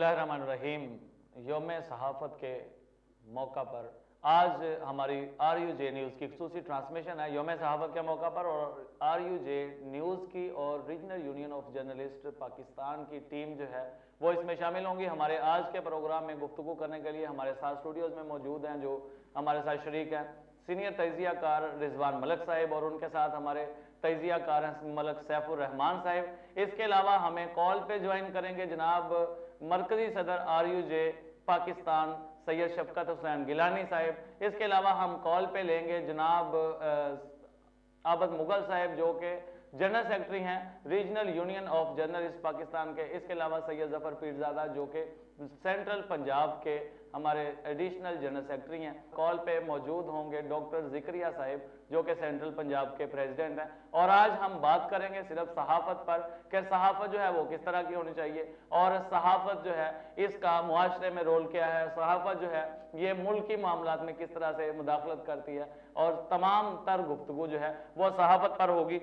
बिस्मिल्लाहिर्रहमानिर्रहीम। यौम सहाफ़त के मौका पर आज हमारी RUJ न्यूज़ की खसूसी ट्रांसमिशन है यौम सहाफ़त के मौका पर, और RUJ न्यूज़ की और regional union of journalist Pakistan की टीम जो है वो इसमें शामिल होंगी। हमारे आज के प्रोग्राम में गुफ्तगू करने के लिए हमारे साथ स्टूडियोज़ में मौजूद हैं, जो हमारे साथ शरीक हैं सीनियर तजियाकार रिजवान मलिक साहिब, और उनके साथ हमारे तजियाकार हैं मलिक सैफुर रहमान साहिब। इसके अलावा हमें कॉल पे ज्वाइन करेंगे जनाब मरकजी सदर RUJ पाकिस्तान सैयद शफकत हुसैन गिलानी साहिब। इसके अलावा हम कॉल पे लेंगे जनाब आबद मुगल साहिब, जो कि जनरल सेक्रेटरी हैं regional union of journalist Pakistan के। इसके अलावा सैयद जफर पीरजादा, जो कि सेंट्रल पंजाब के हमारे एडिशनल जनरल सेक्रेटरी हैं। कॉल पे मौजूद होंगे डॉक्टर जिक्रिया साहिब, जो कि सेंट्रल पंजाब के प्रेसिडेंट हैं। और आज हम बात करेंगे सिर्फ सहाफ़त पर कि सहाफ़त जो है वो किस तरह की होनी चाहिए, और सहाफ़त जो है इसका मुआशरे में रोल क्या है, सहाफ़त जो है ये मुल्की मामलात में किस तरह से मुदाखलत करती है, और तमाम तर गुफ्तगू जो है वो सहाफ़त पर होगी।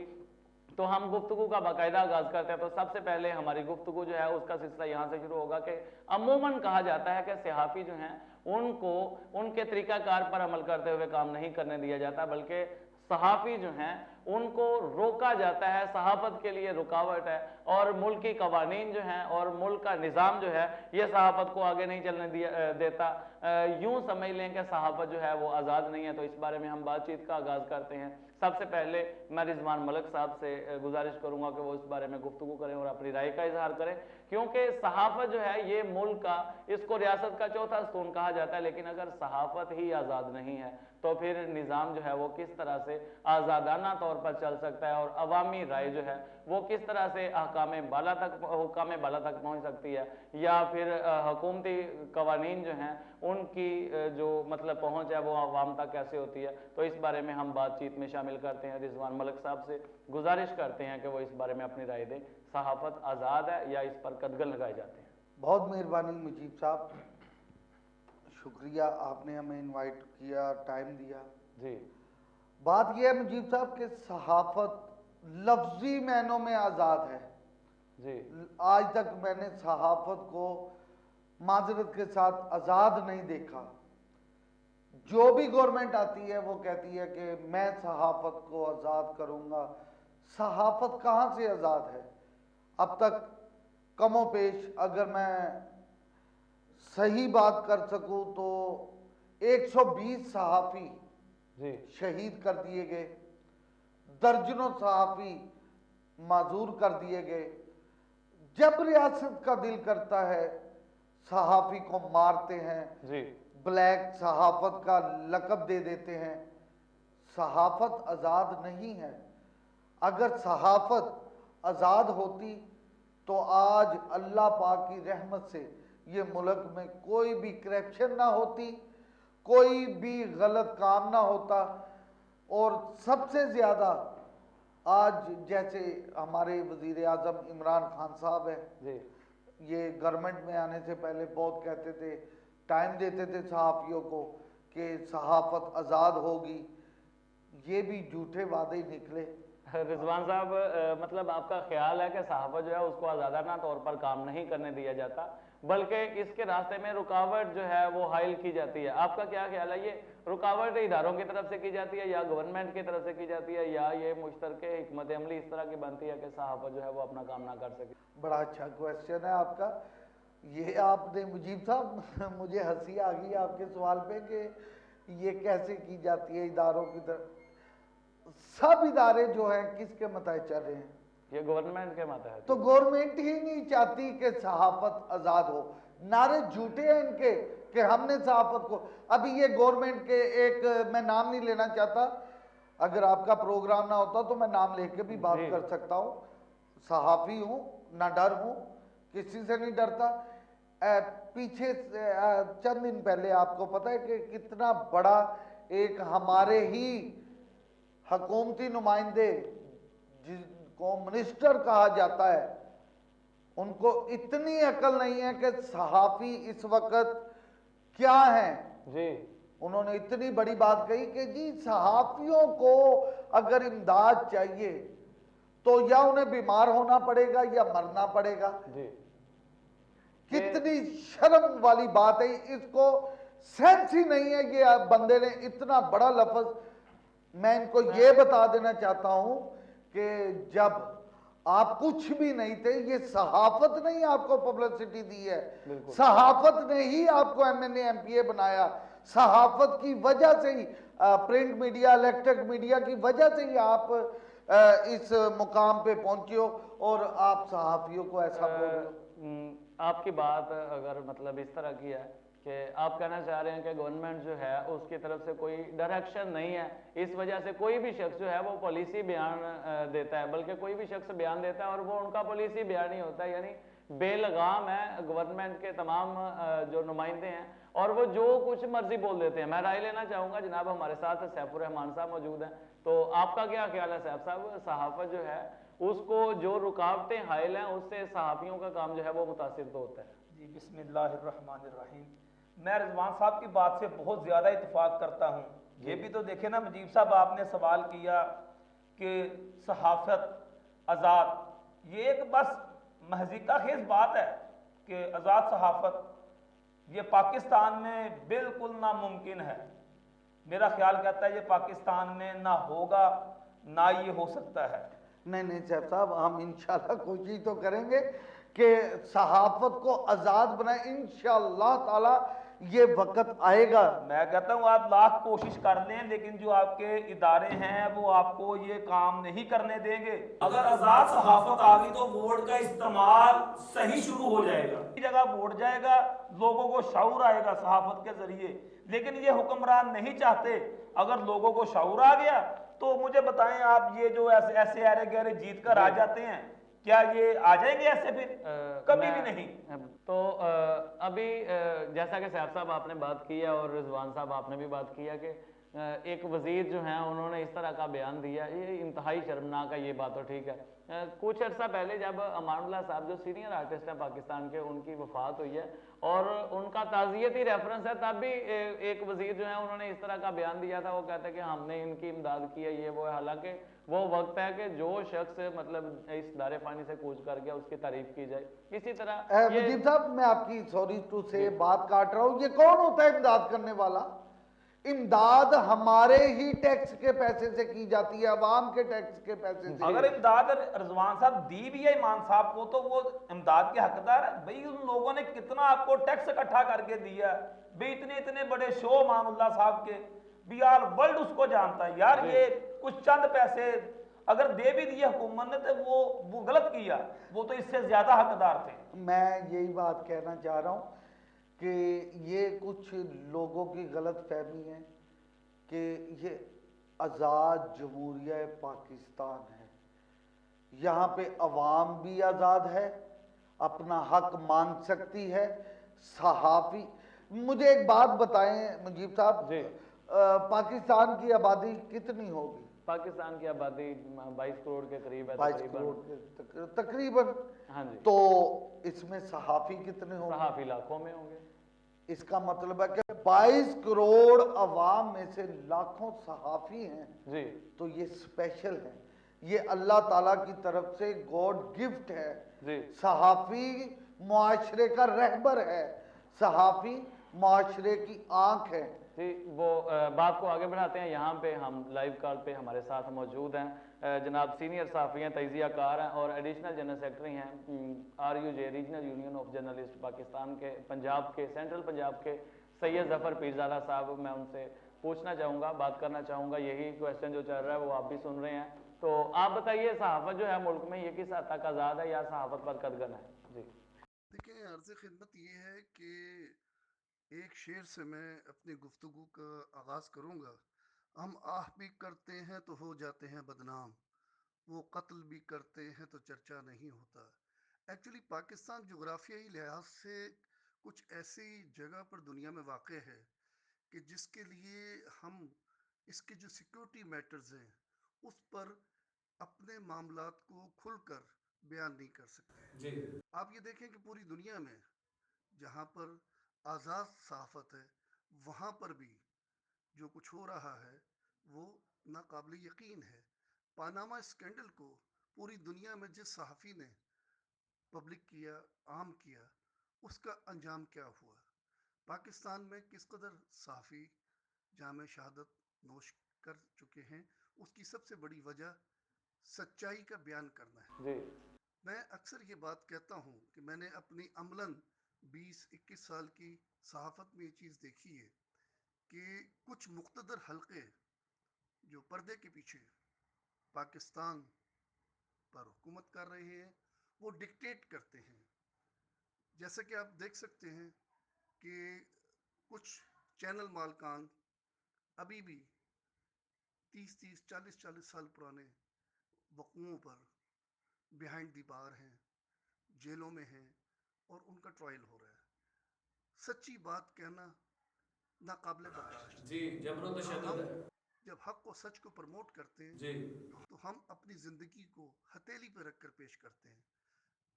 तो हम गुफ्तगू का बाकायदा आगाज़ करते हैं। तो सबसे पहले हमारी गुफ्तगू जो है उसका सिलसिला यहाँ से शुरू होगा कि अमूमन कहा जाता है कि सहाफ़ी जो हैं उनको उनके तरीक़ाकार पर अमल करते हुए काम नहीं करने दिया जाता, बल्कि सहाफ़ी जो हैं उनको रोका जाता है, सहाफ़त के लिए रुकावट है, और मुल्क की कवानीन जो हैं और मुल्क का निज़ाम जो है ये सहाफ़त को आगे नहीं चलने देता। यूँ समझ लें कि सहाफ़त जो है वो आज़ाद नहीं है। तो इस बारे में हम बातचीत का आगाज़ करते हैं। सबसे पहले मैं रिजवान मलिक साहब से गुजारिश करूंगा कि वो इस बारे में गुफ्तगू करें और अपनी राय का इजहार करें, क्योंकि सहाफ़त जो है ये मुल्क का, इसको रियासत का चौथा स्तून कहा जाता है। लेकिन अगर सहाफ़त ही आज़ाद नहीं है तो फिर निज़ाम जो है वो किस तरह से आज़ादाना तौर पर चल सकता है, और अवामी राय जो है वो किस तरह से हुकाम बाला तक पहुँच सकती है, या फिर हुकूमती कवानीन जो हैं उनकी जो मतलब पहुँच है वो अवाम तक कैसे होती है। तो इस बारे में हम बातचीत में शामिल करते हैं। रिजवान मलिक साहब से गुजारिश करते हैं कि वो इस बारे में अपनी राय दें, सहाफ़त आज़ाद है या इस पर कदगन लगाए जाते हैं। बहुत मेहरबानी मुजीब साहब, शुक्रिया, आपने हमें इनवाइट किया, टाइम दिया। जी, बात यह है मुजीब साहब कि सहाफ़त लफ्जी मायनों में आज़ाद है जी, आज तक मैंने सहाफ़त को माजरत के साथ आज़ाद नहीं देखा। जो भी गवर्नमेंट आती है वो कहती है कि मैं सहाफ़त को आज़ाद करूँगा। सहाफ़त कहाँ से आज़ाद है? अब तक कमो पेश अगर मैं सही बात कर सकूँ तो 120 सहाफ़ी जी, शहीद कर दिए गए, दर्जनों सहाफ़ी माजूर कर दिए गए। जब रियासत का दिल करता है सहाफ़ी को मारते हैं, जी, ब्लैक सहाफ़त का लक़ब दे देते हैं। सहाफ़त आज़ाद नहीं है। अगर सहाफ़त आज़ाद होती तो आज अल्लाह पाक की रहमत से ये मुल्क में कोई भी करप्शन ना होती, कोई भी गलत काम ना होता, और सबसे ज़्यादा आज जैसे हमारे वज़ीर आज़म इमरान खान साहब हैं, जी, ये गवर्नमेंट में आने से पहले बहुत कहते थे, टाइम देते थे सहाफ़ियों को कि सहाफ़त आज़ाद होगी। ये भी झूठे वादे ही निकले। रिजवान साहब, मतलब आपका ख्याल है कि सहाफ़त जो है उसको आज़ादाना तौर पर काम नहीं करने दिया जाता, बल्कि इसके रास्ते में रुकावट जो है वो हाइल की जाती है। आपका क्या ख्याल है, ये रुकावट इदारों की तरफ से की जाती है या गवर्नमेंट की तरफ से की जाती है, या ये मुश्तरके हिकमत अमली इस तरह की बनती है कि सहाफ़त जो है वो अपना काम ना कर सके? बड़ा अच्छा क्वेश्चन है आपका। ये आपने मुजीब साहब मुझे हंसी आ गई आपके सवाल पे कि ये कैसे की जाती है इदारों की तरफ। सब इदारे जो हैं किसके मतहत चल रहे हैं? ये गवर्नमेंट के मातहत। तो गवर्नमेंट ही नहीं चाहती कि सहाफ़त आज़ाद हो। नारे झूठे हैं इनके कि हमने सहाफ़त को, अभी ये गवर्नमेंट के एक, मैं नाम नहीं लेना चाहता, अगर आपका प्रोग्राम ना होता तो मैं नाम लेके भी बात कर सकता हूँ। सहाफ़ी हूँ, ना डर हूँ, किसी से नहीं डरता। पीछे चंद दिन पहले आपको पता है कि कितना बड़ा एक हमारे ही हुकूमती नुमाइंदे जिनको मिनिस्टर कहा जाता है, उनको इतनी अकल नहीं है कि सहाफ़ी इस वक्त क्या हैं। जी, उन्होंने इतनी बड़ी बात कही कि जी सहाफ़ियों को अगर इमदाद चाहिए तो या उन्हें बीमार होना पड़ेगा या मरना पड़ेगा। जी, कितनी शर्म वाली बात है, इसको सेंस ही नहीं है। ये बंदे ने इतना बड़ा लफ्ज, मैं इनको ये बता देना चाहता हूं कि जब आप कुछ भी नहीं थे, ये सहाफत ने ही आपको पब्लिसिटी दी है, सहाफत ने ही आपको एमएनए एमपीए बनाया, सहाफत की वजह से ही, प्रिंट मीडिया इलेक्ट्रिक मीडिया की वजह से ही आप इस मुकाम पे पहुंचे हो, और आप सहाफियों को ऐसा बोल रहे हो। आपकी बात अगर मतलब इस तरह की है कि आप कहना चाह रहे हैं कि गवर्नमेंट जो है उसकी तरफ से कोई डायरेक्शन नहीं है, इस वजह से कोई भी शख्स जो है वो पॉलिसी बयान देता है, बल्कि कोई भी शख्स बयान देता है और वो उनका पॉलिसी बयान ही होता है, यानी बेलगाम है गवर्नमेंट के तमाम जो नुमाइंदे हैं, और वो जो कुछ मर्जी बोल देते हैं। मैं राय लेना चाहूँगा, जनाब हमारे साथ सैफुर रहमान साहब मौजूद हैं, तो आपका क्या ख्याल है सैफ साहब, सहाफ़त जो है उसको जो रुकावटें हायल हैं उससे सहाफ़ियों का काम जो है वो मुतासिर तो होता है? जी बिस्मिल्लाहिर्रहमानिर्रहीम। मैं रिजवान साहब की बात से बहुत ज़्यादा इत्तेफाक करता हूँ। ये भी तो देखे ना मुजीब साहब, आपने सवाल किया कि सहाफ़त आज़ाद, ये एक बस महज़िका खेज़ बात है कि आज़ाद सहाफ़त ये पाकिस्तान में बिल्कुल नामुमकिन है। मेरा ख्याल कहता है ये पाकिस्तान में ना होगा ना ये हो सकता है। नहीं नहीं सैफ साहब, हम इंशाल्लाह कोशिश तो करेंगे कि सहाफत को आज़ाद बनाए, इंशाल्लाह ताला ये वक्त आएगा। मैं कहता हूँ आप लाख कोशिश कर लें, लेकिन जो आपके इदारे हैं वो आपको ये काम नहीं करने देंगे। अगर आजाद सहाफत आ गई तो वोट का इस्तेमाल सही शुरू हो जाएगा, जगह वोट जाएगा, लोगों को शऊर आएगा सहाफत के जरिए। लेकिन ये हुक्मरान नहीं चाहते। अगर लोगों को शऊर आ गया तो मुझे बताएं आप, ये जो ऐसे ऐसे अरे गहरे जीत कर आ जाते हैं, क्या ये आ जाएंगे ऐसे फिर? कभी भी नहीं। तो अभी जैसा कि सैफ साहब आपने बात की है और रिजवान साहब आपने भी बात की है कि एक वजीर जो हैं उन्होंने इस तरह का बयान दिया, ये इंतहाई शर्मनाक है, ये बात तो ठीक है। कुछ अर्सा पहले जब अमानुल्लाह साहब जो सीनियर आर्टिस्ट हैं पाकिस्तान के, उनकी वफात हुई है और उनका ताज़ियती रेफरेंस है, तब भी एक वजीर जो है उन्होंने इस तरह का बयान दिया था, वो कहते हैं कि हमने इनकी इमदाद की है, ये वो है। हालांकि वो वक्त है कि जो शख्स मतलब इस दारे पानी से कूच कर गया उसकी तारीफ की जाए। इसी तरह मुजीब साहब, मैं आपकी सॉरी टू से बात काट रहा हूँ, ये कौन होता है इमदाद करने वाला? इमदाद हमारे ही टैक्स के पैसे से की जाती है, अवाम के टैक्स के पैसे से। अगर इमदाद रिजवान साहब दी भी है ईमान साहब को, तो वो इमदाद के हकदार है। भाई उन लोगों ने कितना आपको टैक्स इकट्ठा करके दिया, भाई इतने इतने बड़े शो मामुल्ला साहब के, भी ऑल वर्ल्ड उसको जानता है यार। ये कुछ चंद पैसे अगर दे भी दिए हुकूमत ने तो वो गलत किया, वो तो इससे ज्यादा हकदार थे। मैं यही बात कहना चाह रहा हूँ कि ये कुछ लोगों की गलत फहमी है कि ये आज़ाद जमहूरिया पाकिस्तान है, यहाँ पे अवाम भी आज़ाद है, अपना हक मांग सकती है। सहाफ़ी, मुझे एक बात बताएं मुजीब साहब, पाकिस्तान की आबादी कितनी होगी? पाकिस्तान की आबादी 22 करोड़ के करीब है, 22 करोड़ के तकरीबन। हाँ जी। तो इसमें सहाफ़ी कितने होंगे? सहाफ़ी लाखों में होंगे। इसका मतलब है कि 22 करोड़ अवाम में से लाखों सहाफ़ी हैं जी। तो ये स्पेशल है, ये अल्लाह ताला की तरफ से गॉड गिफ्ट है जी। सहाफ़ी मुआशरे का रहबर है, सहाफ़ी मुआशरे की आंख है। जी, वो बात को आगे बढ़ाते हैं। यहाँ पे हम लाइव कॉल पे हमारे साथ मौजूद हैं जनाब सीनियर सहाफ़ी हैं, तजिया कार हैं और एडिशनल जनरल सेक्रेटरी हैं RUJ regional union of journalist Pakistan के, पंजाब के, सेंट्रल पंजाब के सैयद ज़फ़र पीरज़ादा साहब। मैं उनसे पूछना चाहूँगा, बात करना चाहूँगा, यही क्वेश्चन जो चल रहा है वो आप भी सुन रहे हैं, तो आप बताइए सहाफ़त जो है मुल्क में ये किस हद तक आज़ाद है या सहाफ़त पर कदगन है? जी देखिए, अर्ज़ खिदमत ये है कि एक शेर से मैं अपनी गुफ्तगू का आगाज़ करूँगा। हम आह भी करते हैं तो हो जाते हैं बदनाम, वो कत्ल भी करते हैं तो चर्चा नहीं होता। एक्चुअली पाकिस्तान जोग्राफियाई लिहाज से कुछ ऐसी जगह पर दुनिया में वाक़ है कि जिसके लिए हम इसके जो सिक्योरिटी मैटर्स हैं उस पर अपने मामलात को खुलकर बयान नहीं कर सकते। जी आप ये देखें कि पूरी दुनिया में जहाँ पर आज़ाद सहाफ़त है, वहाँ पर भी जो कुछ हो रहा है वो नाकाबिल यकीन है। पानामा स्कैंडल को पूरी दुनिया में जिस सहाफ़ी ने पब्लिक किया, आम किया, اس کا انجام کیا ہوا؟ پاکستان میں کس قدر صحافی جام شہادت نوش کر چکے ہیں، اس کی سب سے بڑی وجہ سچائی کا بیان کرنا ہے۔ جی میں اکثر یہ بات کہتا ہوں کہ میں نے اپنی عملاً 20-21 سال کی صحافت میں یہ چیز دیکھی ہے کہ کچھ مقتدر حلقے جو پردے کے پیچھے پاکستان پر حکومت کر رہے ہیں، وہ ڈکٹیٹ کرتے ہیں۔ جیسا کہ آپ دیکھ سکتے ہیں کہ کچھ چینل مالکان ابھی بھی 30-40 سال پرانے وقوعوں پر بیہائنڈ دی بار ہیں، جیلوں میں ہیں، اور ان کا ٹرائل ہو رہا ہے۔ سچی بات کہنا ناقابل برداشت۔ جی جبر و تشدد ہے۔ جب حق و سچ کو پروموٹ کرتے ہیں جی تو ہم اپنی زندگی کو ہتھیلی پہ رکھ کر پیش کرتے ہیں۔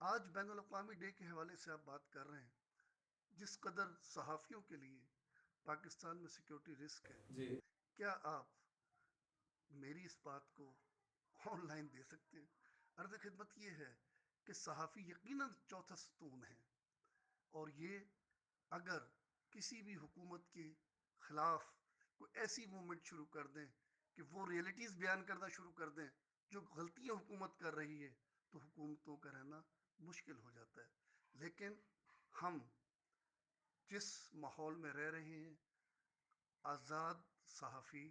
آج بین الاقوامی ڈے کے حوالے سے آپ بات کر رہے ہیں، جس قدر صحافیوں کے لیے پاکستان میں سیکیورٹی رسک ہے، جی کیا آپ میری اس بات کو آن لائن دے سکتے ہیں؟ عرض خدمت یہ ہے کہ صحافی یقیناً چوتھا ستون ہے، اور یہ اگر کسی بھی حکومت کے خلاف کوئی ایسی موومنٹ شروع کر دیں کہ وہ ریئلٹیز بیان کرنا شروع کر دیں جو غلطیاں حکومت کر رہی ہے، تو حکومتوں کا رہنا مشکل ہو جاتا ہے۔ لیکن ہم جس ماحول میں رہ رہے ہیں، آزاد صحافی،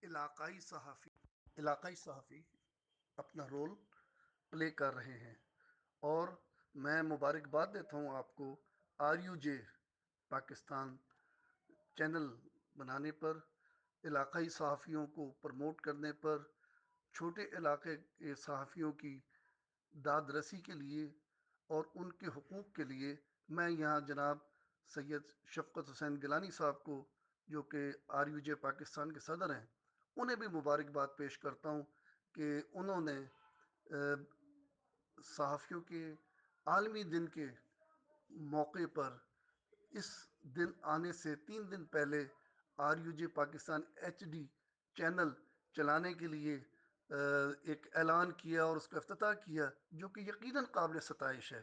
علاقائی صحافی اپنا رول پلے کر رہے ہیں، اور میں مبارکباد دیتا ہوں آپ کو RUJ پاکستان چینل بنانے پر، علاقائی صحافیوں کو پروموٹ کرنے پر، چھوٹے علاقے کے صحافیوں کی داد رسی کے لیے اور ان کے حقوق کے لیے۔ میں یہاں جناب سید شفقت حسین گیلانی صاحب کو، جو کہ RUJ پاکستان کے صدر ہیں، انہیں بھی مبارکباد پیش کرتا ہوں کہ انہوں نے صحافیوں کے عالمی دن کے موقع پر اس دن آنے سے 3 دن پہلے RUJ پاکستان HD چینل چلانے کے لیے ایک اعلان کیا اور اس کا افتتاح کیا، جو کہ یقیناً قابل ستائش ہے۔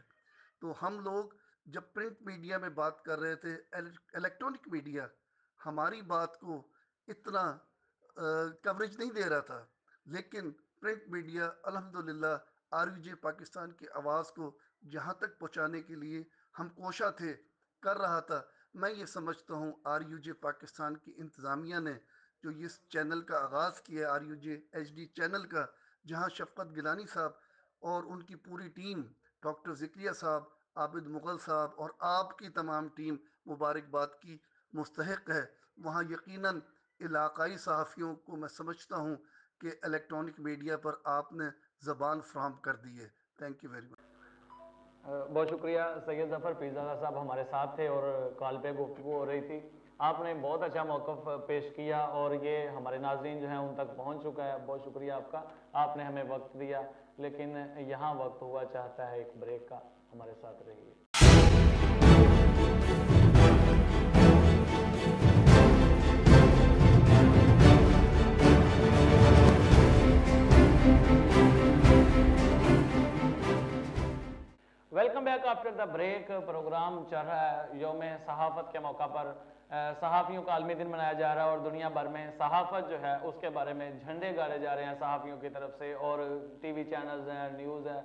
تو ہم لوگ جب پرنٹ میڈیا میں بات کر رہے تھے، الیکٹرانک میڈیا ہماری بات کو اتنا کوریج نہیں دے رہا تھا، لیکن پرنٹ میڈیا الحمدللہ RUJ پاکستان کی آواز کو جہاں تک پہنچانے کے لیے ہم کوشاں تھے، کر رہا تھا۔ میں یہ سمجھتا ہوں RUJ پاکستان کی انتظامیہ نے جو اس چینل کا آغاز کیا، RUJ HD چینل کا، جہاں شفقت گیلانی صاحب اور ان کی پوری ٹیم، ڈاکٹر ذکریہ صاحب، عابد مغل صاحب اور آپ کی تمام ٹیم مبارکباد کی مستحق ہے، وہاں یقیناً علاقائی صحافیوں کو میں سمجھتا ہوں کہ الیکٹرانک میڈیا پر آپ نے زبان فراہم کر دی ہے۔ Thank you very much. بہت شکریہ سید ظفر پیرزادہ صاحب ہمارے ساتھ تھے اور کال پہ گفتگو ہو رہی تھی۔ آپ نے بہت اچھا موقف پیش کیا اور یہ ہمارے ناظرین جو ہیں ان تک پہنچ چکا ہے۔ بہت شکریہ آپ کا، آپ نے ہمیں وقت دیا، لیکن یہاں وقت ہوا چاہتا ہے ایک بریک کا۔ ہمارے ساتھ رہیے۔ Welcome back after the break. Programme چل رہا ہے یوم صحافت کے موقع پر، صحافیوں کا عالمی دن منایا جا رہا ہے اور دنیا بھر میں صحافت جو ہے اس کے بارے میں جھنڈے گاڑے جا رہے ہیں صحافیوں کی طرف سے، اور ٹی وی چینلز ہیں، نیوز ہے،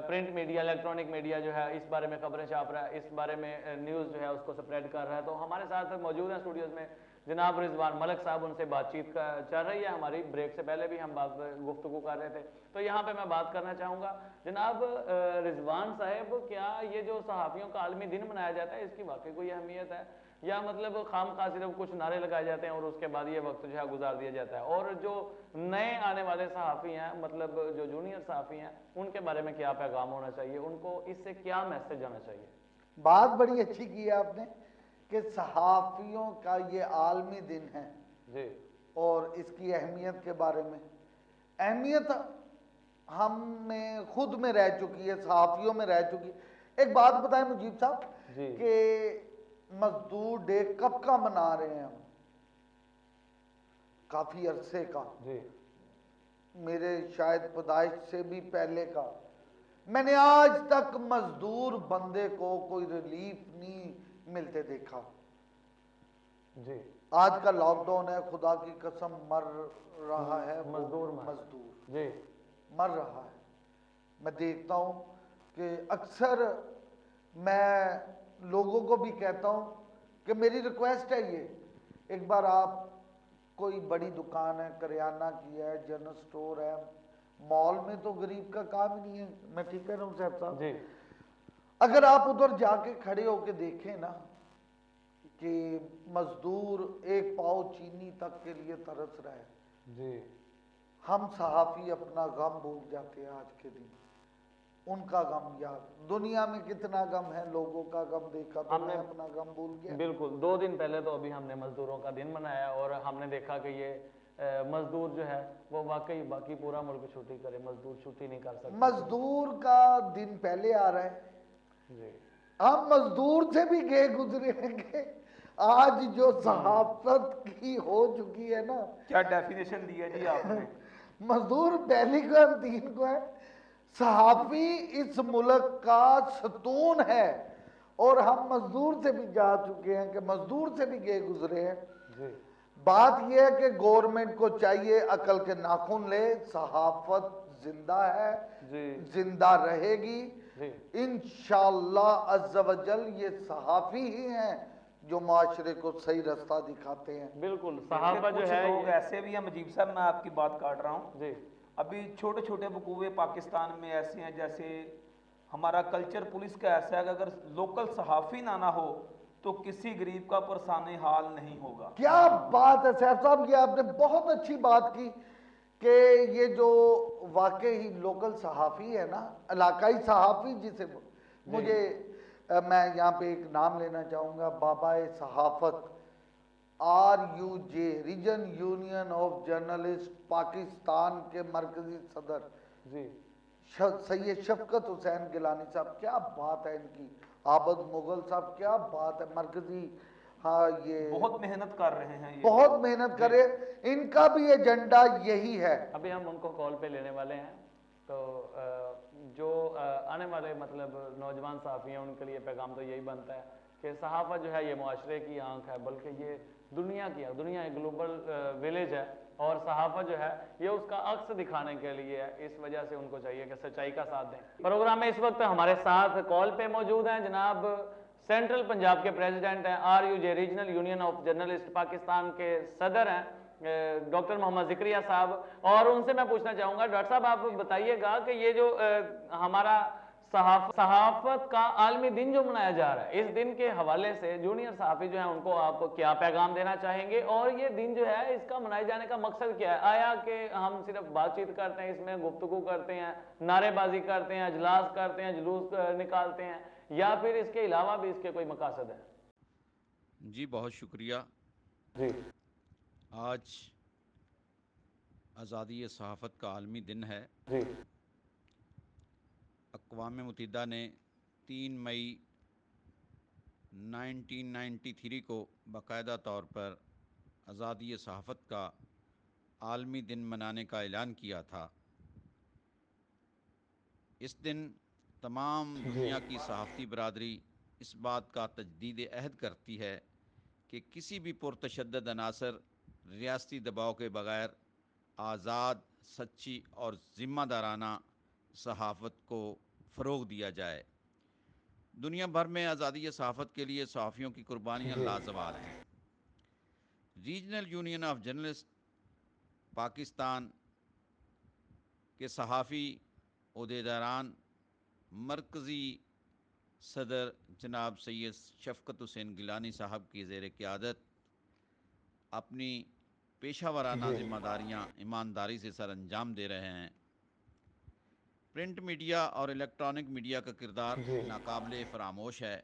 پرنٹ میڈیا، الیکٹرانک میڈیا جو ہے اس بارے میں خبریں چھاپ رہا ہے، اس بارے میں نیوز جو ہے اس کو سپریڈ کر رہا ہے۔ تو ہمارے ساتھ موجود ہیں اسٹوڈیوز میں جناب رضوان ملک صاحب، ان سے بات چیت چل رہی ہے ہماری، بریک سے پہلے بھی ہم گفتگو کر رہے تھے۔ تو یہاں پہ میں بات کرنا چاہوں گا جناب رضوان صاحب، کیا یہ جو صحافیوں کا عالمی دن منایا جاتا ہے اس کی واقعی کوئی اہمیت ہے، یا مطلب خام خواہ صرف کچھ نعرے لگائے جاتے ہیں اور اس کے بعد یہ وقت جو ہے گزار دیا جاتا ہے؟ اور جو نئے آنے والے صحافی ہیں، مطلب جو جونیئر صحافی ہیں، ان کے بارے میں کیا پیغام ہونا چاہیے، ان کو اس سے کیا میسج آنا چاہیے؟ بات بڑی اچھی کی ہے آپ نے کہ صحافیوں کا یہ عالمی دن ہے جی، اور اس کی اہمیت کے بارے میں، اہمیت ہم میں خود میں رہ چکی ہے، صحافیوں میں رہ چکی ہے۔ ایک بات بتائیں مجیب صاحب جی کہ مزدور ڈے کب کا منا رہے ہیں ہم؟ کافی عرصے کا، جی میرے شاید پیدائش سے بھی پہلے کا۔ میں نے آج تک مزدور بندے کو کوئی ریلیف نہیں ملتے دیکھا. جی آج کا لاک ڈاؤن ہے, خدا کی قسم مر رہا ہے وہ مزدور جی مر رہا ہے. میں دیکھتا ہوں کہ اکثر میں لوگوں کو بھی کہتا ہوں کہ میری ریکویسٹ ہے یہ, ایک بار آپ کوئی بڑی دکان ہے, کریانہ کی ہے, جنرل سٹور ہے, مال میں تو غریب کا کام ہی نہیں ہے, میں ٹھیک کہہ رہا ہوں صاحب صاحب؟ جی اگر آپ ادھر جا کے کھڑے ہو کے دیکھیں نا کہ مزدور ایک پاؤ چینی تک کے لیے ترس رہا ہے. جی ہم صحافی اپنا غم بھول جاتے ہیں آج کے دن, ان کا غم یاد. دنیا میں کتنا غم ہے, لوگوں کا غم دیکھا تو ہم میں نے اپنا غم بھول گیا. بالکل 2 دن پہلے تو ابھی ہم نے مزدوروں کا دن منایا اور ہم نے دیکھا کہ یہ مزدور جو ہے وہ واقعی باقی پورا ملک چھٹی کرے, مزدور چھٹی نہیں کر سکتے. مزدور کا دن پہلے آ رہا ہے, جی ہم مزدور سے بھی گئے گزرے ہیں کہ آج جو صحافت کی ہو چکی ہے نا, کیا ڈیفینیشن دی ہے جی آپ نے. مزدور پہلی کو ہم 3 کو ہے. صحافی اس ملک کا ستون ہے, اور ہم مزدور سے بھی جا چکے ہیں کہ مزدور سے بھی گئے گزرے ہیں. جی بات یہ ہے کہ گورنمنٹ کو چاہیے عقل کے ناخن لے. صحافت زندہ ہے, جی زندہ رہے گی جی انشاءاللہ عز و جل. یہ صحافی ہی ہیں جو معاشرے کو صحیح رستہ دکھاتے ہیں. بالکل دیکھیں, صحافہ جو کچھ ہے لوگ ایسے بھی ہیں مجیب صاحب, میں آپ کی بات کاٹ رہا ہوں, جی ابھی چھوٹے چھوٹے وقوع پاکستان میں ایسے ہیں, جیسے ہمارا کلچر پولیس کا ایسا ہے کہ اگر لوکل صحافی نہ ہو تو کسی غریب کا پرسان حال نہیں ہوگا. کیا بات ہے صاحب صاحب, یہ آپ نے بہت اچھی بات کی کہ یہ جو واقعی لوکل صحافی ہے نا, علاقائی صحافی جسے مجھے میں یہاں پہ ایک نام لینا چاہوں گا, بابا صحافت RUJ region union of journalist Pakistan کے مرکزی صدر جی سید شفقت حسین گیلانی صاحب. کیا بات ہے ان کی. عابد مغل صاحب کیا بات ہے, مرکزی, ہاں یہ بہت محنت کر رہے ہیں, یہ بہت محنت کرے. ان کا بھی ایجنڈا یہی ہے. ابھی ہم ان کو کال پہ لینے والے ہیں. تو جو آنے والے مطلب نوجوان صحافی ہیں ان کے لیے پیغام تو یہی بنتا ہے کہ صحافت جو ہے یہ معاشرے کی آنکھ ہے, بلکہ یہ دنیا کی آنکھ, دنیا ایک گلوبل ویلیج ہے, اور صحافت جو ہے یہ اس کا عکس دکھانے کے لیے ہے. اس وجہ سے ان کو چاہیے کہ سچائی کا ساتھ دیں. پروگرام میں اس وقت ہمارے ساتھ کال پہ موجود ہیں جناب سینٹرل پنجاب کے پریزیڈنٹ ہیں, RUJ regional union of journalist Pakistan کے صدر ہیں ڈاکٹر محمد ذکریہ صاحب. اور ان سے میں پوچھنا چاہوں گا, ڈاکٹر صاحب آپ بتائیے گا کہ یہ جو ہمارا صحافت کا عالمی دن جو منایا جا رہا ہے, اس دن کے حوالے سے جونیئر صحافی جو ہیں ان کو آپ کیا پیغام دینا چاہیں گے, اور یہ دن جو ہے اس کا منائے جانے کا مقصد کیا ہے؟ آیا کہ ہم صرف بات چیت کرتے ہیں, اس میں گفتگو کرتے ہیں, نعرے بازی کرتے ہیں, اجلاس کرتے ہیں, جلوس نکالتے ہیں, یا پھر اس کے علاوہ بھی اس کے کوئی مقاصد ہیں؟ جی بہت شکریہ. جی آج آزادی صحافت کا عالمی دن ہے. جی اقوام متحدہ نے 3 مئی 1993 کو باقاعدہ طور پر آزادی صحافت کا عالمی دن منانے کا اعلان کیا تھا. اس دن تمام دنیا کی صحافتی برادری اس بات کا تجدید عہد کرتی ہے کہ کسی بھی پرتشدد عناصر ریاستی دباؤ کے بغیر آزاد, سچی اور ذمہ دارانہ صحافت کو فروغ دیا جائے. دنیا بھر میں آزادی صحافت کے لیے صحافیوں کی قربانیاں لازوال ہیں. Regional union of journalist Pakistan کے صحافی عہدیداران مرکزی صدر جناب سید شفقت حسین گیلانی صاحب کی زیر قیادت اپنی پیشہ ورانہ ذمہ داریاں ایمانداری سے سر انجام دے رہے ہیں. پرنٹ میڈیا اور الیکٹرانک میڈیا کا کردار ناقابل فراموش ہے.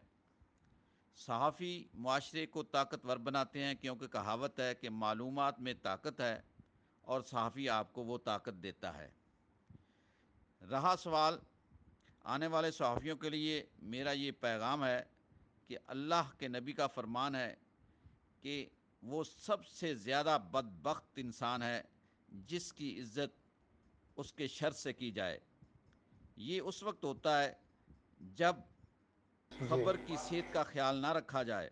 صحافی معاشرے کو طاقتور بناتے ہیں, کیونکہ کہاوت ہے کہ معلومات میں طاقت ہے اور صحافی آپ کو وہ طاقت دیتا ہے. رہا سوال آنے والے صحافیوں کے لیے, میرا یہ پیغام ہے کہ اللہ کے نبی کا فرمان ہے کہ وہ سب سے زیادہ بدبخت انسان ہے جس کی عزت اس کے شر سے کی جائے. یہ اس وقت ہوتا ہے جب خبر کی صحت کا خیال نہ رکھا جائے۔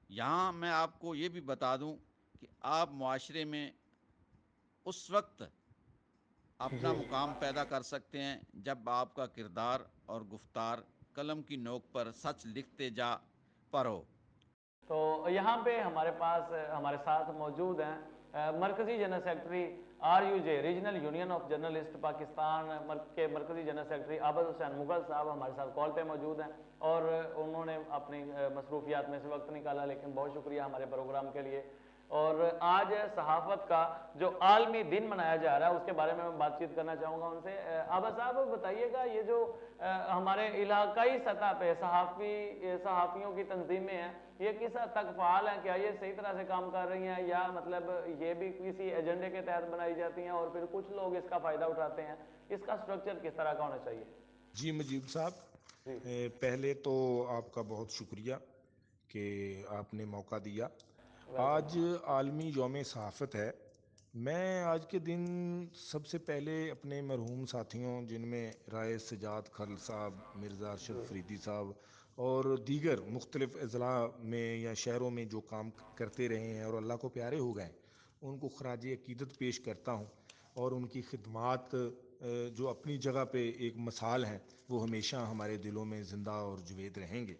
یہاں میں آپ کو یہ بھی بتا دوں کہ آپ معاشرے میں اس وقت اپنا مقام پیدا کر سکتے ہیں جب آپ کا کردار اور گفتار قلم کی نوک پر سچ لکھتے جا پر ہو۔ تو یہاں پہ ہمارے پاس ہمارے ساتھ موجود ہیں مرکزی general secretary RUJ regional union of journalist Pakistan کے مرکزی جنرل سیکرٹری عابد حسین مغل صاحب ہمارے ساتھ کال پہ موجود ہیں، اور انہوں نے اپنی مصروفیات میں سے وقت نکالا، لیکن بہت شکریہ ہمارے پروگرام کے لیے۔ اور آج صحافت کا جو عالمی دن منایا جا رہا ہے اس کے بارے میں بات چیت کرنا چاہوں گا ان سے۔ عابد صاحب بتائیے گا، یہ جو ہمارے علاقائی سطح پہ صحافیوں کی تنظیمیں ہیں، یہ کس حد تک فعال ہیں؟ کیا یہ صحیح طرح سے کام کر رہی ہیں، یا مطلب یہ بھی کسی ایجنڈے کے تحت بنائی جاتی ہیں اور پھر کچھ لوگ اس کا فائدہ اٹھاتے ہیں؟ اس کا سٹرکچر کس طرح کا ہونا چاہیے؟ جی مجیب صاحب، پہلے تو آپ کا بہت شکریہ کہ آپ نے موقع دیا۔ آج عالمی یوم صحافت ہے۔ میں آج کے دن سب سے پہلے اپنے مرحوم ساتھیوں، جن میں رائے سجاد خل صاحب، مرزا ارشد فریدی صاحب اور دیگر مختلف اضلاع میں یا شہروں میں جو کام کرتے رہے ہیں اور اللہ کو پیارے ہو گئے، ان کو خراج عقیدت پیش کرتا ہوں، اور ان کی خدمات جو اپنی جگہ پہ ایک مثال ہیں، وہ ہمیشہ ہمارے دلوں میں زندہ اور جاوید رہیں گے۔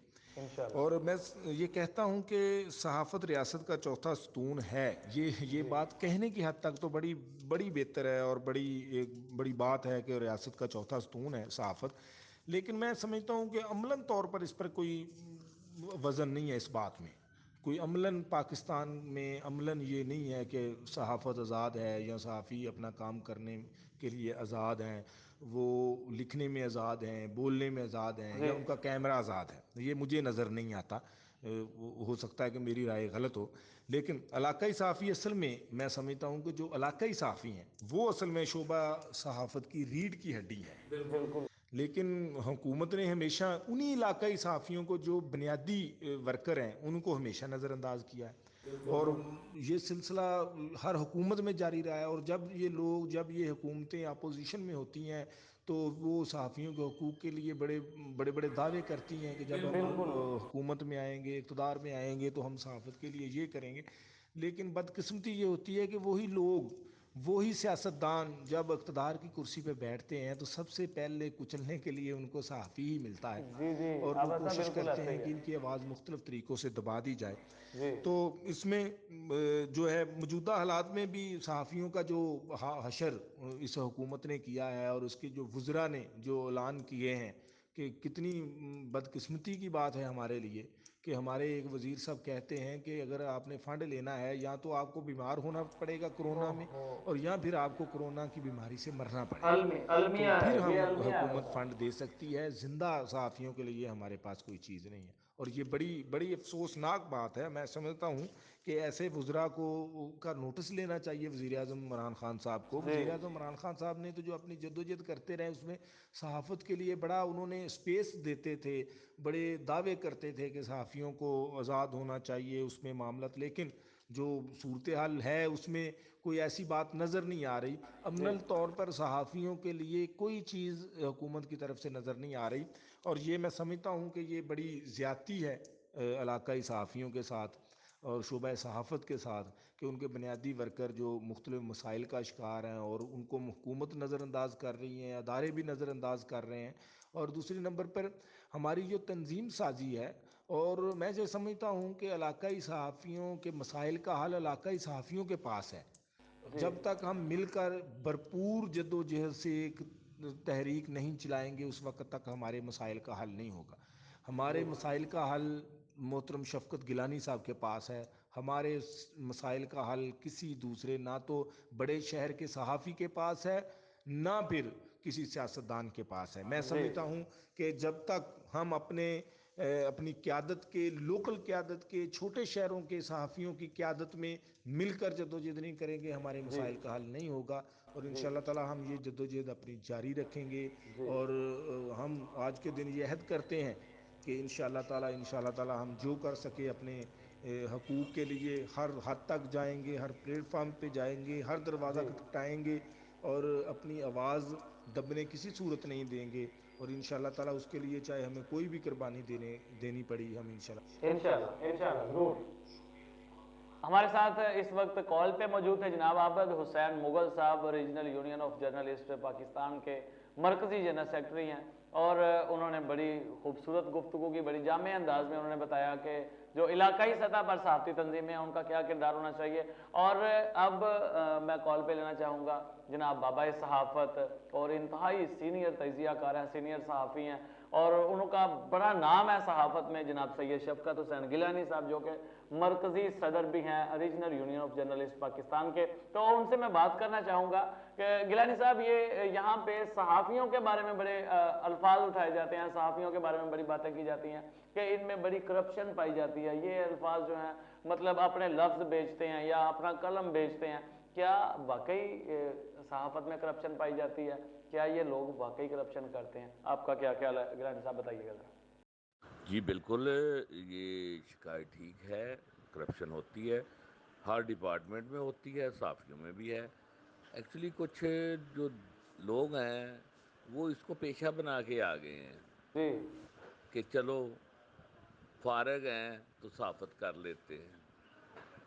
اور میں یہ کہتا ہوں کہ صحافت ریاست کا چوتھا ستون ہے۔ یہ بات کہنے کی حد تک تو بڑی بہتر ہے اور بڑی بات ہے کہ ریاست کا چوتھا ستون ہے صحافت، لیکن میں سمجھتا ہوں کہ عملاً طور پر اس پر کوئی وزن نہیں ہے۔ اس بات میں کوئی عملاً پاکستان میں عملاً یہ نہیں ہے کہ صحافت آزاد ہے یا صحافی اپنا کام کرنے کے لیے آزاد ہیں، وہ لکھنے میں آزاد ہیں، بولنے میں آزاد ہیں، یا ان کا کیمرہ آزاد ہے۔ یہ مجھے نظر نہیں آتا، ہو سکتا ہے کہ میری رائے غلط ہو، لیکن علاقائی صحافی اصل میں سمجھتا ہوں کہ جو علاقائی صحافی ہیں وہ اصل میں شعبہ صحافت کی ریڑھ کی ہڈی ہے۔ لیکن حکومت نے ہمیشہ انہی علاقائی صحافیوں کو، جو بنیادی ورکر ہیں، ان کو ہمیشہ نظر انداز کیا ہے، اور یہ سلسلہ ہر حکومت میں جاری رہا ہے۔ اور جب یہ حکومتیں اپوزیشن میں ہوتی ہیں تو وہ صحافیوں کے حقوق کے لیے بڑے بڑے دعوے کرتی ہیں کہ جب ہم حکومت میں آئیں گے، اقتدار میں آئیں گے تو ہم صحافت کے لیے یہ کریں گے۔ لیکن بدقسمتی یہ ہوتی ہے کہ وہی سیاستدان جب اقتدار کی کرسی پہ بیٹھتے ہیں تو سب سے پہلے کچلنے کے لیے ان کو صحافی ہی ملتا ہے، اور وہ کوشش کرتے ہیں کہ ان کی آواز مختلف طریقوں سے دبا دی جائے۔ تو اس میں جو ہے موجودہ حالات میں بھی صحافیوں کا جو حشر اس حکومت نے کیا ہے، اور اس کے جو وزراء نے جو اعلان کیے ہیں، کہ کتنی بدقسمتی کی بات ہے ہمارے لیے کہ ہمارے ایک وزیر صاحب کہتے ہیں کہ اگر آپ نے فنڈ لینا ہے، یا تو آپ کو بیمار ہونا پڑے گا کرونا میں، اور یا پھر آپ کو کرونا کی بیماری سے مرنا پڑے گا، تو پھر ہم حکومت فنڈ دے سکتی ہے۔ زندہ صحافیوں کے لیے ہمارے پاس کوئی چیز نہیں ہے، اور یہ بڑی افسوسناک بات ہے۔ میں سمجھتا ہوں کہ ایسے وزراء کا نوٹس لینا چاہیے وزیر اعظم عمران خان صاحب کو۔ وزیر اعظم عمران خان صاحب نے تو جو اپنی جدوجہد کرتے رہے، اس میں صحافت کے لیے بڑا انہوں نے اسپیس دیتے تھے، بڑے دعوے کرتے تھے کہ صحافیوں کو آزاد ہونا چاہیے اس میں معاملات، لیکن جو صورتحال ہے اس میں کوئی ایسی بات نظر نہیں آ رہی۔ عملاً طور پر صحافیوں کے لیے کوئی چیز حکومت کی طرف سے نظر نہیں آ رہی، اور یہ میں سمجھتا ہوں کہ یہ بڑی زیادتی ہے علاقائی صحافیوں کے ساتھ اور شعبہ صحافت کے ساتھ، کہ ان کے بنیادی ورکر جو مختلف مسائل کا شکار ہیں اور ان کو حکومت نظر انداز کر رہی ہیں، ادارے بھی نظر انداز کر رہے ہیں، اور دوسری نمبر پر ہماری جو تنظیم سازی ہے۔ اور میں جو سمجھتا ہوں کہ علاقائی صحافیوں کے مسائل کا حل علاقائی صحافیوں کے پاس ہے۔ جب تک ہم مل کر بھرپور جد و جہد سے ایک تحریک نہیں چلائیں گے، اس وقت تک ہمارے مسائل کا حل نہیں ہوگا۔ ہمارے مسائل کا حل محترم شفقت گیلانی صاحب کے پاس ہے، ہمارے مسائل کا حل کسی دوسرے، نہ تو بڑے شہر کے صحافی کے پاس ہے، نہ پھر کسی سیاستدان کے پاس ہے۔ میں سمجھتا ہوں کہ جب تک ہم اپنی قیادت کے، لوکل قیادت کے، چھوٹے شہروں کے صحافیوں کی قیادت میں مل کر جدوجہد نہیں کریں گے، ہمارے مسائل کا حل نہیں ہوگا۔ اور انشاءاللہ تعالی ہم یہ جدوجہد اپنی جاری رکھیں گے، اور ہم آج کے دن یہ عہد کرتے ہیں کہ انشاءاللہ تعالی ہم جو کر سکے اپنے حقوق کے لیے ہر حد تک جائیں گے، ہر پلیٹ فارم پہ جائیں گے، ہر دروازہ کھٹکھٹائیں گے، اور اپنی آواز दबने किसी सूरत नहीं देंगे, और इंशाल्लाह ताला उसके लिए चाहे हमें कोई भी कुर्बानी देनी पड़ी, हम इंशाल्लाह जरूर। हमारे साथ इस वक्त कॉल पे मौजूद है जनाब आबद हुसैन मुगल साहब, regional union of journalist Pakistan के मरकजी जनरल सेक्रेटरी हैं, और उन्होंने बड़ी खूबसूरत गुफ्तगू की, बड़ी जामे अंदाज में उन्होंने बताया कि जो इलाकाई सतह पर सहाफ़ती तंजीमें हैं उनका क्या किरदार होना चाहिए। और अब मैं कॉल पे लेना चाहूँगा जनाब बाबा सहाफ़त, और इंतहाई सीनियर तजिया कार हैं, सीनियर सहाफ़ी हैं, और उनका बड़ा नाम है सहाफ़त में, जनाब सैयद शफकत हुसैन गिलानी साहब, जो कि मरकज़ी सदर भी हैं regional union of journalist Pakistan के। तो उनसे मैं बात करना चाहूँगा कि गिलानी साहब, ये यहाँ पे सहाफ़ियों के बारे में बड़े अल्फाज उठाए जाते हैं, सहाफ़ियों के बारे में बड़ी बातें की जाती हैं कि इनमें बड़ी करप्शन पाई जाती है। ये अल्फाज जो हैं मतलब अपने लफ्ज़ बेचते हैं या अपना कलम बेचते हैं। क्या वाकई सहाफ़त में करप्शन पाई जाती है? क्या ये लोग वाकई करप्शन करते हैं? आपका क्या ख्याल है गिलानी साहब, बताइएगा ज़रा। जी बिल्कुल, ये शिकायत ठीक है, करप्शन होती है, हर डिपार्टमेंट में होती है, सहाफ़ियों में भी है। एक्चुअली कुछ जो लोग हैं वो इसको पेशा बना के आ गए हैं जी कि चलो फारग हैं तो सहाफ़त कर लेते हैं,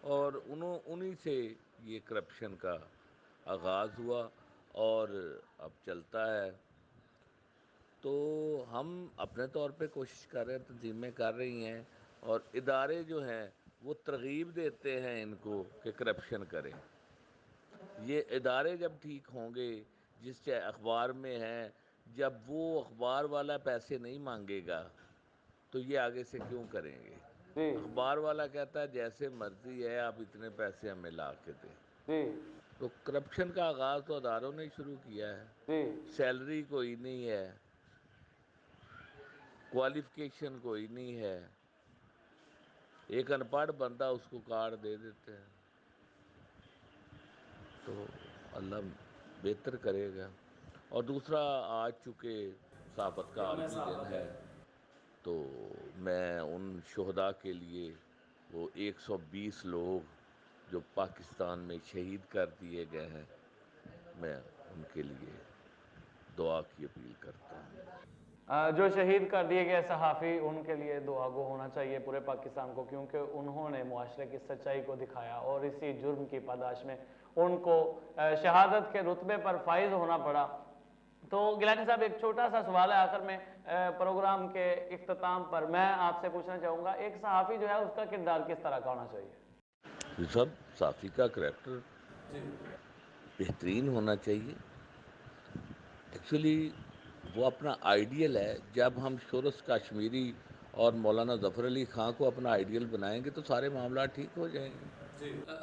और उन्हीं से ये करप्शन का आगाज़ हुआ और अब चलता है। तो हम अपने तौर पे कोशिश कर रहे हैं, तंजीमें कर रही हैं, और इदारे जो हैं वो तरगीब देते हैं इनको कि करप्शन करें। ये इदारे जब ठीक होंगे, जिस चाहे अखबार में हैं, जब वो अखबार वाला पैसे नहीं मांगेगा तो ये आगे से क्यों करेंगे। जी अखबार वाला कहता है जैसे मर्जी है, आप इतने पैसे हमें ला के दें। जी तो करप्शन का आगाज़ तो अदारों ने शुरू किया है। जी सैलरी कोई नहीं है, क्वालिफिकेशन कोई नहीं है, एक अनपढ़ बंदा उसको कार्ड दे देते हैं। तो अल्लाह बेहतर करेगा। और दूसरा, आज चूँकि सहाफ़त का आलमी दिन है, तो मैं उन शुहदा के लिए, वो 120 लोग जो पाकिस्तान में शहीद कर दिए गए हैं, मैं उनके लिए दुआ की अपील करता हूँ। जो शहीद कर दिए गए सहाफ़ी, उनके लिए दुआ गो होना चाहिए पूरे पाकिस्तान को, क्योंकि उन्होंने मुआशरे की सच्चाई को दिखाया और इसी जुर्म की पादाश में उनको शहादत के रुतबे पर फाइज होना पड़ा। तो गिलानी साहब, एक छोटा सा सवाल है आखिर में प्रोग्राम के इख्तिताम पर, मैं आपसे पूछना चाहूँगा, एक सहाफ़ी जो है उसका किरदार किस तरह का होना चाहिए? ये सब सहाफ़ी का करैक्टर बेहतरीन होना चाहिए। एक्चुअली वो अपना आइडियल है। जब हम शोरस कश्मीरी और मौलाना ज़फ़र अली ख़ां को अपना आइडियल बनाएंगे तो सारे मामला ठीक हो जाएंगे।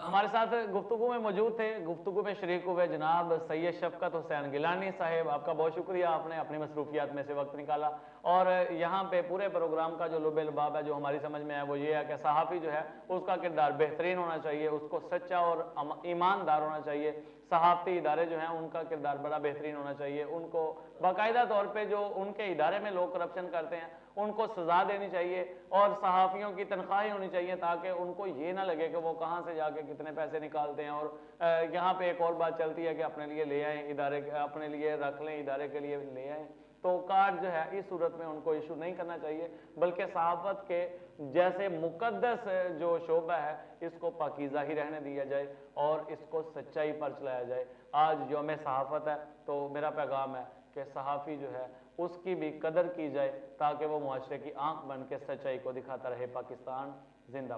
हमारे साथ गुफ्तगू में मौजूद थे, गुफ्तगू में शरीक हुए जनाब सैयद शफकत हुसैन गिलानी साहेब। आपका बहुत शुक्रिया, आपने अपनी मसरूफियात में से वक्त निकाला, और यहाँ पे पूरे प्रोग्राम का जो लुब लबाब है, जो हमारी समझ में है, वो ये है कि सहाफ़ी जो है उसका किरदार बेहतरीन होना चाहिए, उसको सच्चा और ईमानदार होना चाहिए। सहाफ़ती इदारे जो हैं उनका किरदार बड़ा बेहतरीन होना चाहिए, उनको बाकायदा तौर पे जो उनके इदारे में लोग करप्शन करते हैं उनको सज़ा देनी चाहिए, और सहाफ़ियों की तनख्वाहें होनी चाहिए, ताकि उनको ये ना लगे कि वो कहाँ से जाके कितने पैसे निकालते हैं। और यहाँ पे एक और बात चलती है कि अपने लिए ले आएँ, इदारे अपने लिए रख लें, इदारे के लिए ले आएँ, तो कार्ड जो है इस सूरत में उनको इशू नहीं करना चाहिए, बल्कि सहाफ़त के जैसे मुकद्दस जो शोबा है इसको पाकीज़ा ही रहने दिया जाए और इसको सच्चाई पर चलाया जाए। आज यौम सहाफ़त है, तो मेरा पैगाम है कि सहाफ़ी जो है उसकी भी कदर की जाए, ताकि वो मुआशरे की आंख बन के सच्चाई को दिखाता रहे। पाकिस्तान जिंदा।